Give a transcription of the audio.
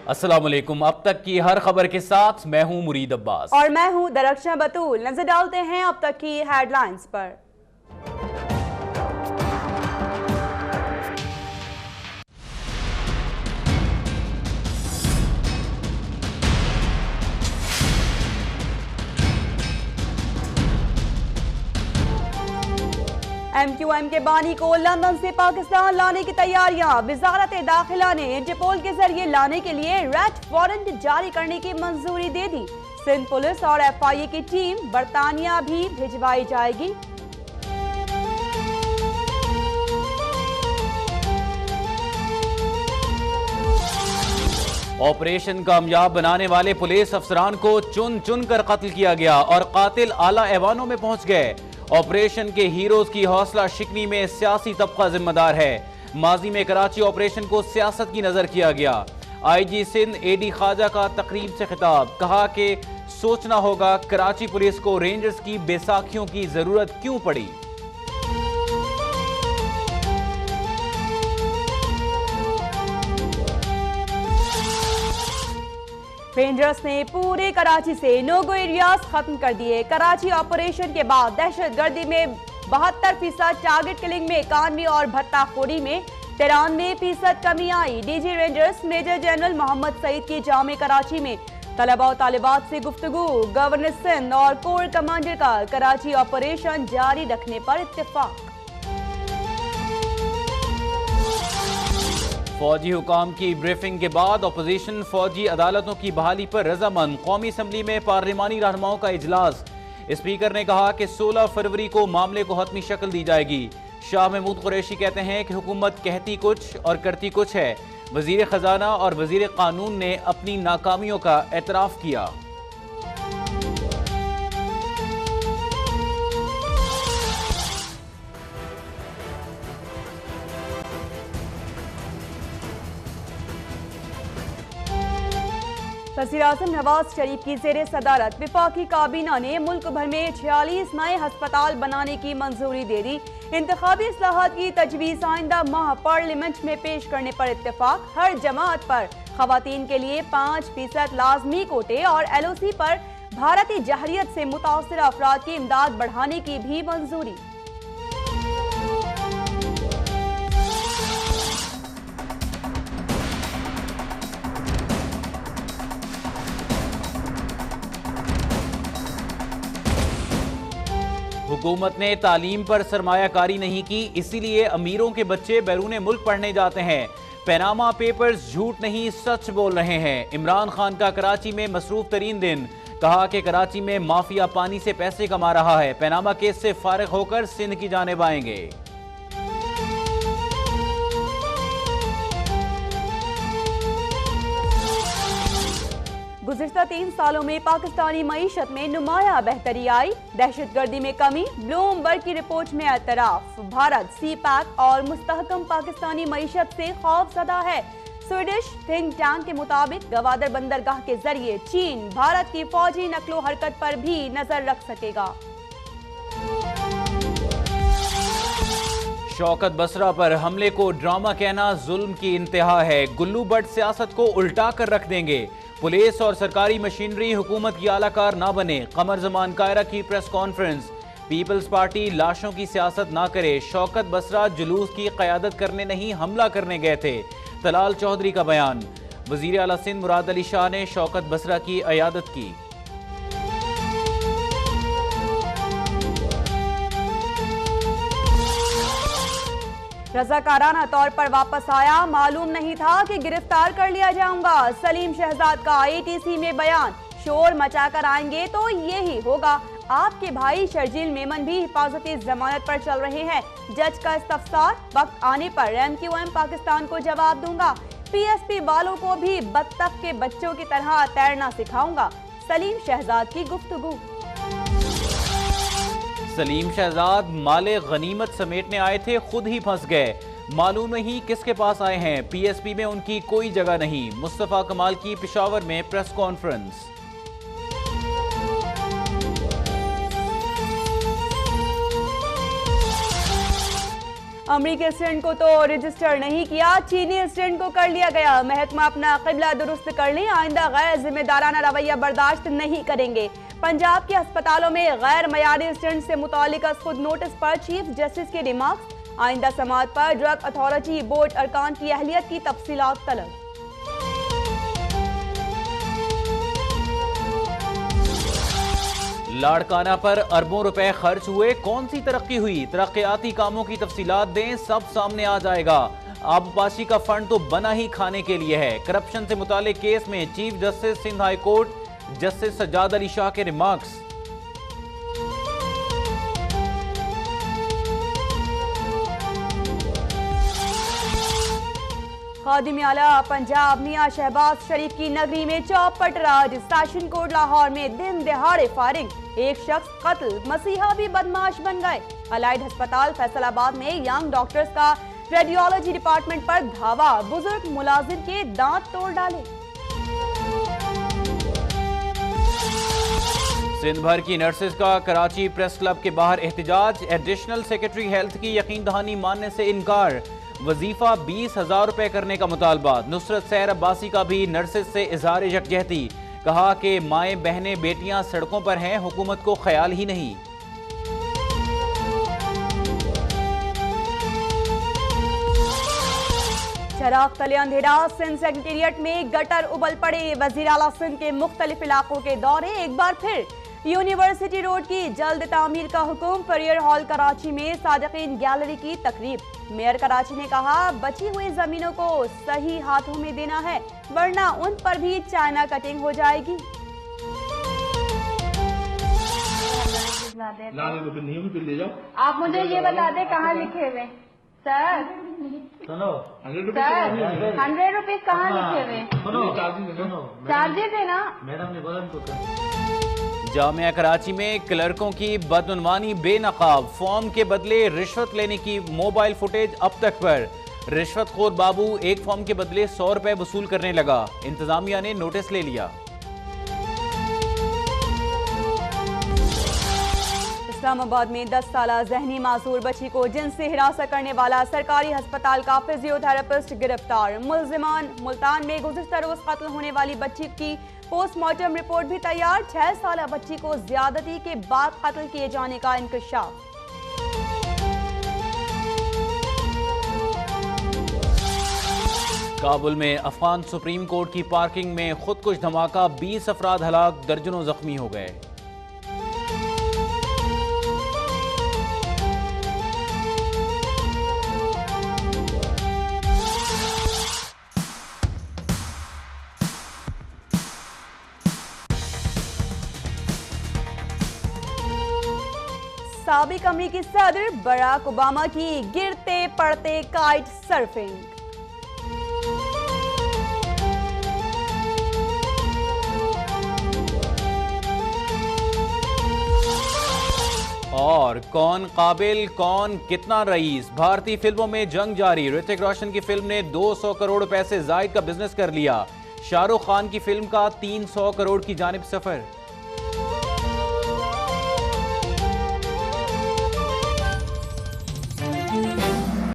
अस्सलाम वालेकुम। अब तक की हर खबर के साथ मैं हूं मुरीद अब्बास और मैं हूं दरख्शां बतूल। नजर डालते हैं अब तक की हेडलाइंस पर। MQM के बानी को लंदन से पाकिस्तान लाने की तैयारियां। वजारत दाखिला ने इंटरपोल के जरिए लाने के लिए रेड वारंट जारी करने की मंजूरी दे दी। सिंध पुलिस और FIA की टीम बरतानिया भी भिजवाई जाएगी। ऑपरेशन कामयाब बनाने वाले पुलिस अफसरान को चुन चुन कर कत्ल किया गया और कातिल आला ऐवानों में पहुंच गए। ऑपरेशन के हीरोज की हौसला शिकनी में सियासी तबका जिम्मेदार है। माजी में कराची ऑपरेशन को सियासत की नजर किया गया। IG सिंध AD ख्वाजा का तकरीब से खिताब, कहा कि सोचना होगा कराची पुलिस को रेंजर्स की बैसाखियों की जरूरत क्यों पड़ी। रेंजर्स ने पूरे कराची से नो-गो एरियाज खत्म कर दिए। कराची ऑपरेशन के बाद दहशतगर्दी में 72% टारगेट किलिंग में 91 और भत्ताखोरी में 93% कमी आई। DG Rangers major general Mohammad Saeed की जामे कराची में तलबा और तालिबात से गुफ्तगू। गवर्नर सिंध और कोर कमांडर का कराची ऑपरेशन जारी रखने पर इत्तेफाक। फौजी हुकाम की ब्रीफिंग के बाद अपोजिशन फौजी अदालतों की बहाली पर रजामंद। कौमी असम्बली में पार्लिमानी रहनुमाओं का इजलास। स्पीकर ने कहा कि 16 फरवरी को मामले को हतमी शक्ल दी जाएगी। शाह महमूद कुरैशी कहते हैं कि हुकूमत कहती कुछ और करती कुछ है। वजीर खजाना और वजीर कानून ने अपनी नाकामियों का एतराफ किया। वज़ीर-ए-आज़म नवाज शरीफ की ज़ेरे सदारत वफाकी काबीना ने मुल्क भर में 46 नए हस्पताल बनाने की मंजूरी दे दी। इंतखाबी इस्लाहात की तजवीज़ आइंदा माह पार्लियामेंट में पेश करने पर इत्तेफाक। हर जमात पर खवातीन के लिए 5% लाजमी कोटे और LOC पर भारतीय जहरियत से मुतासर अफराद की इमदाद बढ़ाने की भी मंजूरी। हुकूमत ने तालीम पर सरमायाकारी नहीं की, इसीलिए अमीरों के बच्चे बैरून मुल्क पढ़ने जाते हैं। पैनामा पेपर्स झूठ नहीं सच बोल रहे हैं। इमरान खान का कराची में मसरूफ तरीन दिन, कहा कि कराची में माफिया पानी से पैसे कमा रहा है। पैनामा केस से फारिग होकर सिंध की जानिब आएंगे। गुज़िश्ता 3 सालों में पाकिस्तानी मईशत में नुमाया बेहतरी आई। दहशतगर्दी में कमी, ब्लूमबर्ग की रिपोर्ट में एतराफ। भारत CPAC और मुस्तहकम पाकिस्तानी मईशत से खौफजदा है। स्वीडिश थिंक टैंक के मुताबिक गवादर बंदरगाह के जरिए चीन भारत की फौजी नकलो हरकत पर भी नजर रख सकेगा। शौकत बसरा पर हमले को ड्रामा कहना जुल्म की इंतहा है। गुल्लू भट्ट सियासत को उल्टा कर रख देंगे। पुलिस और सरकारी मशीनरी हुकूमत की आलाकार ना बने। कमर जमान कायरा की प्रेस कॉन्फ्रेंस। पीपल्स पार्टी लाशों की सियासत ना करे। शौकत बसरा जुलूस की क़यादत करने नहीं, हमला करने गए थे। तलाल चौधरी का बयान। वजीर आला सिंध मुराद अली शाह ने शौकत बसरा की अयादत की। रजाकाराना तौर पर वापस आया, मालूम नहीं था कि गिरफ्तार कर लिया जाऊंगा। सलीम शहजाद का ATC में बयान। शोर मचाकर आएंगे तो यही होगा। आपके भाई शर्जील मेमन भी हिफाजती जमानत पर चल रहे हैं। जज का इस्तफसार, वक्त आने पर MQM पाकिस्तान को जवाब दूंगा। PSP वालों को भी बत्तख के बच्चों की तरह तैरना सिखाऊंगा। सलीम शहजाद की गुफ्तगू। सलीम शहजाद माले गनीमत समेटने आए थे, खुद ही फंस गए। मालूम नहीं किसके पास आए हैं। PSP में उनकी कोई जगह नहीं। मुस्तफा कमाल की पेशावर में प्रेस कॉन्फ्रेंस। अमेरिकी स्टूडेंट को तो रजिस्टर नहीं किया, चीनी स्टूडेंट को कर लिया गया। महकमा अपना क़िबला दुरुस्त कर ले, आइंदा गैर जिम्मेदाराना रवैया बर्दाश्त नहीं करेंगे। पंजाब के अस्पतालों में गैर मयारी स्टूडेंट से मुतालिक खुद नोटिस पर चीफ जस्टिस के रिमार्क्स। आइंदा समाअत पर ड्रग अथॉरिटी बोर्ड अरकान की अहलियत की तफसीलात तलब। लाड़काना पर अरबों रुपए खर्च हुए, कौन सी तरक्की हुई? तरक्याती कामों की तफसीलात दें, सब सामने आ जाएगा। आबपाशी का फंड तो बना ही खाने के लिए है। करप्शन से मुतालिक केस में chief justice Sindh high court justice Sajjad Ali Shah के रिमार्क्स। खादिम आला पंजाब मियां शहबाज शरीफ की नगरी में चौपट राज। सेशन कोर्ट लाहौर में दिन दिहाड़े फायरिंग, एक शख्स कत्ल, मसीहा भी बदमाश बन गए। अलाइड अस्पताल फैसलाबाद में यंग डॉक्टर्स का रेडियोलॉजी डिपार्टमेंट पर धावा, बुजुर्ग मुलाजिम के दांत तोड़ डाले। सिंध भर की नर्सेज का कराची प्रेस क्लब के बाहर एहतजाज। एडिशनल सेक्रेटरी हेल्थ की यकीन दहानी मानने से इनकार। वजीफा 20,000 रुपए करने का मुतालबा। नुसरत सैर अब्बासी का भी नर्सेज से इजहार यकजहती। कहा कि माएँ बहनें बेटियां सड़कों पर हैं, हुकूमत को ख्याल ही नहीं। चराग तले अंधेरा, सिंध सेक्रेटेरिएट में गटर उबल पड़े। वजीर आला सिंध के मुख्तलिफ इलाकों के दौरे, एक बार फिर यूनिवर्सिटी रोड की जल्द तामीर का हुक्म। परियर हॉल कराची में सादिकीन गैलरी की तकरीब। मेयर कराची ने कहा, बची हुई जमीनों को सही हाथों में देना है, वरना उन पर भी चाइना कटिंग हो जाएगी। आप मुझे ये बता दें कहाँ लिखे हुए सर? सर 100 रुपीज कहाँ लिखे हुए? चार्जेस है ना मैडम ने बोला। जामिया कराची में क्लर्कों की बदउनवानी बेनकाब, फॉर्म के बदले रिश्वत लेने की मोबाइल फुटेज अब तक पर। रिश्वतखोर बाबू एक फॉर्म के बदले 100 रुपए वसूल करने लगा, इंतजामिया ने नोटिस ले लिया। इस्लामाबाद में 10 साला जहनी मासूर बच्ची को जिनसे हिरासत करने वाला सरकारी अस्पताल का फिजियोथेरेपिस्ट गिरफ्तार। मुलजिमान मुल्तान में गुज़िश्ता रोज कत्ल होने वाली बच्ची की पोस्टमार्टम रिपोर्ट भी तैयार। 6 साला बच्ची को ज्यादती के बाद कत्ल किए जाने का इंकशाफ। काबुल में अफगान सुप्रीम कोर्ट की पार्किंग में खुदकुश धमाका, 20 अफराद हलाक, दर्जनों जख्मी हो गए। साबिक अमेरिकी सदर बराक ओबामा की गिरते पड़ते काइट सर्फिंग। और कौन काबिल, कौन कितना रईस। भारतीय फिल्मों में जंग जारी। ऋतिक रोशन की फिल्म ने 200 करोड़ रुपए से जायद का बिजनेस कर लिया। शाहरुख खान की फिल्म का 300 करोड़ की जानिब सफर।